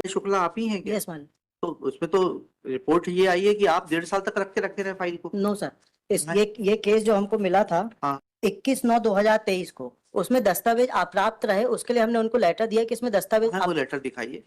शुक्ला आप ही हैं क्या? Yes ma'am. तो उसमें तो रिपोर्ट ये आई है कि आप 1.5 साल तक रखे रहे फाइल को। नो सर, हाँ। ये केस जो हमको मिला था हाँ। 21/9/2023 को, उसमें दस्तावेज अप्राप्त रहे, उसके लिए हमने उनको लेटर दिया कि इसमें दस्तावेज हाँ, वो लेटर दिखाइए।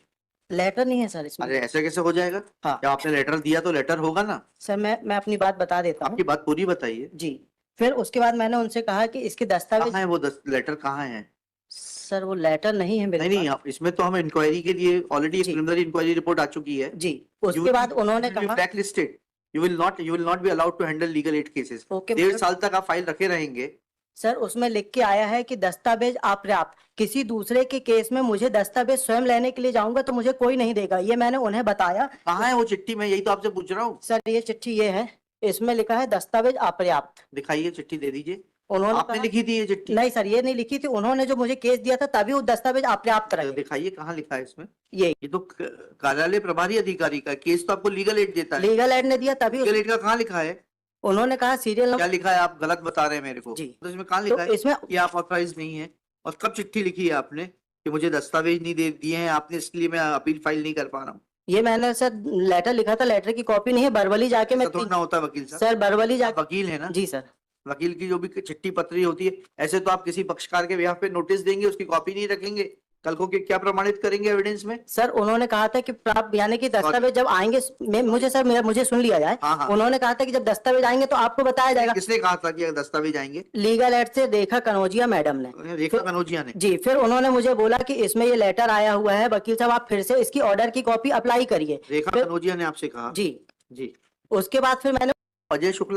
लेटर नहीं है सर इसमें। अरे ऐसे कैसे हो जाएगा? हाँ क्या आपने लेटर दिया तो लेटर होगा ना। सर, मैं अपनी बात बता देता हूँ। आपकी बात पूरी बताइए। जी, फिर उसके बाद मैंने उनसे कहा कि इसके दस्तावेज। कहाँ है वो लेटर कहाँ है? सर वो लेटर नहीं है मेरे नहीं, पास। इसमें तो हम इंक्वायरी के लिए ऑलरेडी एक जी प्रिलिमिनरी इंक्वायरी रिपोर्ट आ चुकी है। जी, उसके बाद उन्होंने कहा black listed. You will not be allowed to handle legal aid cases. Okay 1.5 साल तक आप फाइल रखे रहेंगे। सर, उसमें लिख के आया है कि दस्तावेज अपर्याप्त, किसी दूसरे के केस में मुझे दस्तावेज स्वयं लेने के लिए जाऊंगा तो मुझे कोई नहीं देगा, ये मैंने उन्हें बताया। कहाँ है वो चिट्ठी? मैं यही तो आपसे पूछ रहा हूँ। सर ये चिट्ठी ये है, इसमें लिखा है दस्तावेज अपर्याप्त। दिखाइए चिट्ठी, दे दीजिए। उन्होंने आपने कहा, लिखी थी ये चिट्ठी? नहीं सर ये नहीं लिखी थी, उन्होंने जो मुझे केस दिया था तभी वो दस्तावेज अपर्याप्त रहे। दिखाइए कहाँ लिखा है इसमें। ये ये तो कार्यालय प्रभारी अधिकारी का केस, तो आपको लीगल एड देता है। लीगल एड ने दिया तभी लीगल एड का कहाँ लिखा है? उन्होंने कहा सीरियल क्या नंबर। लिखा है? आप गलत बता रहे हैं मेरे को। जी, तो इसमें कहाँ तो लिखा है इसमें कि आप ऑथराइज नहीं है? और कब चिट्ठी लिखी है आपने कि मुझे दस्तावेज नहीं दे दिए हैं आपने, इसके लिए मैं अपील फाइल नहीं कर पा रहा हूँ? ये मैंने सर लेटर लिखा था, लेटर की कॉपी नहीं है, बरवली जाके मैं थोड़ा ना होता है वकील साहब। सर बरवली आप जाके। वकील है ना? जी सर। वकील की जो भी चिट्ठी पत्री होती है, ऐसे तो आप किसी पक्षकार के बिहाफ पे नोटिस देंगे, उसकी कॉपी नहीं रखेंगे, कल को क्या प्रमाणित करेंगे एविडेंस में? सर उन्होंने कहा था कि प्राप्त यानी कि दस्तावेज जब आएंगे, मुझे सुन लिया जाए। हाँ। उन्होंने कहा था कि जब दस्तावेज आएंगे तो आपको बताया जाएगा। किसने कहा था कि दस्तावेज आएंगे? लीगल एड से रेखा कनौजिया मैडम ने। रेखा कनौजिया ने? जी, फिर उन्होंने मुझे बोला कि इसमें ये लेटर आया हुआ है वकील साहब, आप फिर से इसकी ऑर्डर की कॉपी अप्लाई करिए। रेखा कनौजिया ने आपसे कहा? जी जी। उसके बाद फिर मैंने अजय शुक्ला